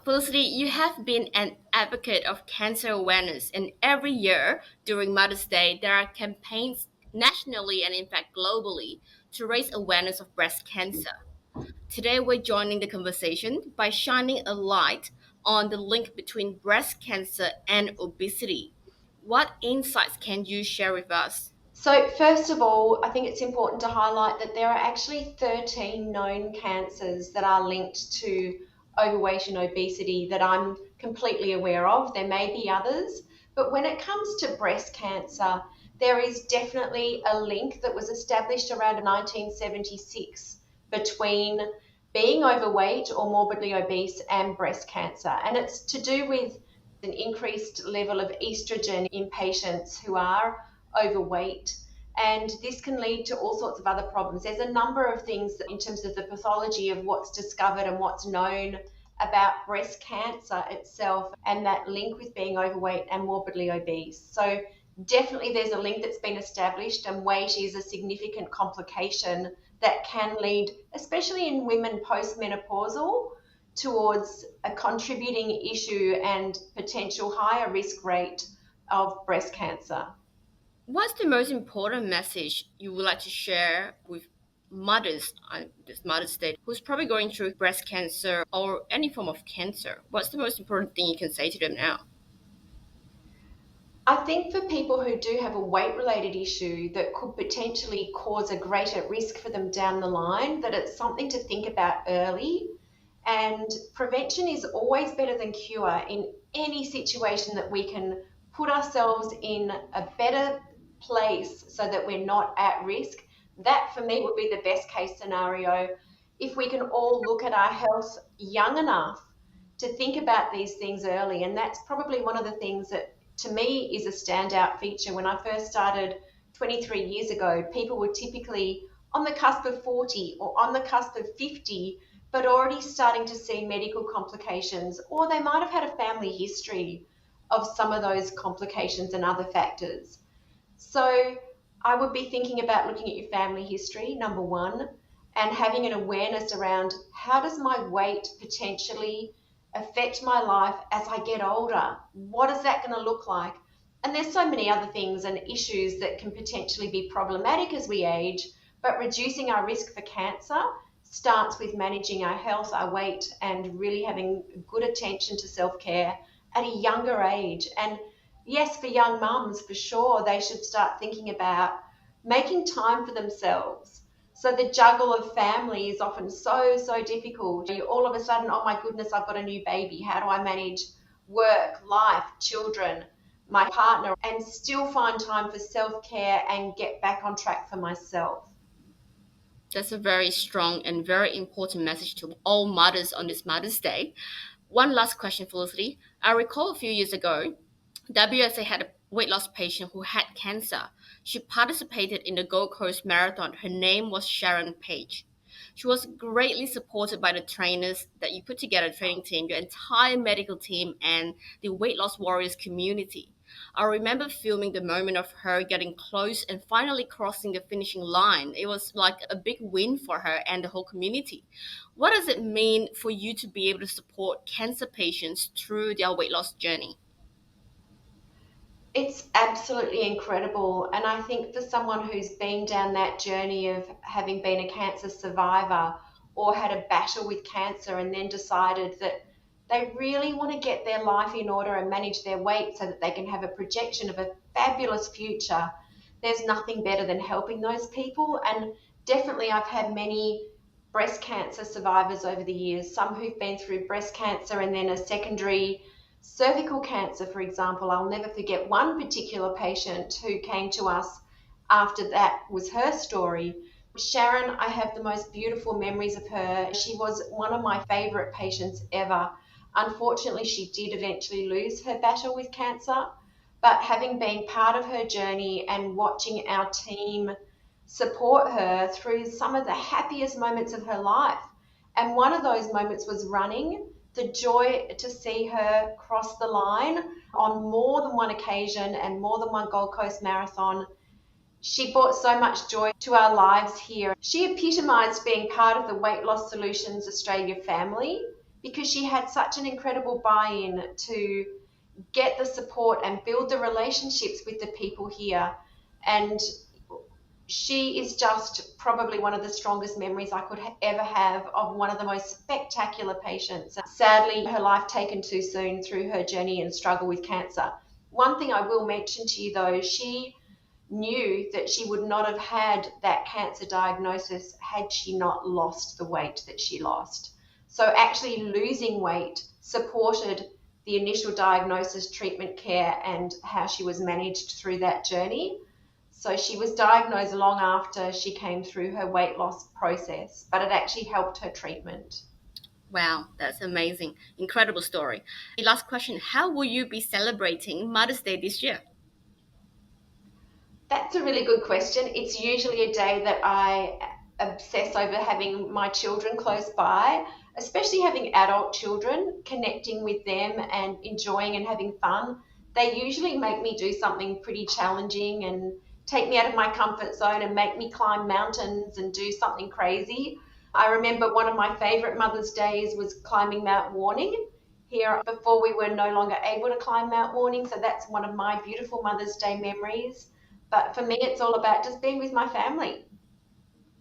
Felicity, you have been an advocate of cancer awareness, and every year during Mother's Day, there are campaigns nationally and, in fact, globally to raise awareness of breast cancer. Today, we're joining the conversation by shining a light on the link between breast cancer and obesity. What insights can you share with us? So, first of all, I think it's important to highlight that there are actually 13 known cancers that are linked to overweight and obesity that I'm completely aware of. There may be others, but when it comes to breast cancer, there is definitely a link that was established around 1976 between being overweight or morbidly obese and breast cancer. And it's to do with an increased level of estrogen in patients who are overweight. And this can lead to all sorts of other problems. There's a number of things in terms of the pathology of what's discovered and what's known about breast cancer itself and that link with being overweight and morbidly obese. So definitely there's a link that's been established, and weight is a significant complication that can lead, especially in women post-menopausal, towards a contributing issue and potential higher risk rate of breast cancer. What's the most important message you would like to share with mothers on this Mother's Day who's probably going through breast cancer or any form of cancer? What's the most important thing you can say to them now? I think for people who do have a weight related issue that could potentially cause a greater risk for them down the line, that it's something to think about early. And prevention is always better than cure in any situation that we can put ourselves in a better place so that we're not at risk. That for me would be the best case scenario. If we can all look at our health young enough to think about these things early. And that's probably one of the things that to me is a standout feature. When I first started 23 years ago, people were typically on the cusp of 40 or on the cusp of 50, but already starting to see medical complications, or they might have had a family history of some of those complications and other factors. So I would be thinking about looking at your family history, number one, and having an awareness around how does my weight potentially affect my life as I get older? What is that going to look like? And there's so many other things and issues that can potentially be problematic as we age, but reducing our risk for cancer starts with managing our health, our weight, and really having good attention to self-care at a younger age. And yes, for young mums, for sure, they should start thinking about making time for themselves. So the juggle of family is often so difficult. You all of a sudden, oh my goodness, I've got a new baby. How do I manage work, life, children, my partner, and still find time for self-care and get back on track for myself? That's a very strong and very important message to all mothers on this Mother's Day. One last question, Felicity. I recall a few years ago, WSA had a weight loss patient who had cancer. She participated in the Gold Coast Marathon. Her name was Sharon Page. She was greatly supported by the trainers that you put together, training team, your entire medical team, and the weight loss warriors community. I remember filming the moment of her getting close and finally crossing the finishing line. It was like a big win for her and the whole community. What does it mean for you to be able to support cancer patients through their weight loss journey? It's absolutely incredible. And I think for someone who's been down that journey of having been a cancer survivor or had a battle with cancer and then decided that they really want to get their life in order and manage their weight so that they can have a projection of a fabulous future, there's nothing better than helping those people. And definitely, I've had many breast cancer survivors over the years, some who've been through breast cancer and then a secondary cervical cancer, for example. I'll never forget one particular patient who came to us after that was her story. Sharon, I have the most beautiful memories of her. She was one of my favorite patients ever. Unfortunately, she did eventually lose her battle with cancer, but having been part of her journey and watching our team support her through some of the happiest moments of her life. And one of those moments was running. The joy to see her cross the line on more than one occasion and more than one Gold Coast Marathon. She brought so much joy to our lives here. She epitomised being part of the Weight Loss Solutions Australia family. because she had such an incredible buy-in to get the support and build the relationships with the people here. And she is just probably one of the strongest memories I could ever have of one of the most spectacular patients. Sadly, her life taken too soon through her journey and struggle with cancer. One thing I will mention to you though, she knew that she would not have had that cancer diagnosis had she not lost the weight that she lost. So actually losing weight supported the initial diagnosis, treatment care, and how she was managed through that journey. So she was diagnosed long after she came through her weight loss process, but it actually helped her treatment. Wow, that's amazing. Incredible story. Last question. How will you be celebrating Mother's Day this year? That's a really good question. It's usually a day that I obsess over having my children close by, especially having adult children, connecting with them and enjoying and having fun. They usually make me do something pretty challenging and take me out of my comfort zone and make me climb mountains and do something crazy. I remember one of my favorite Mother's Days was climbing Mount Warning here before we were no longer able to climb Mount Warning. So that's one of my beautiful Mother's Day memories. But for me, it's all about just being with my family.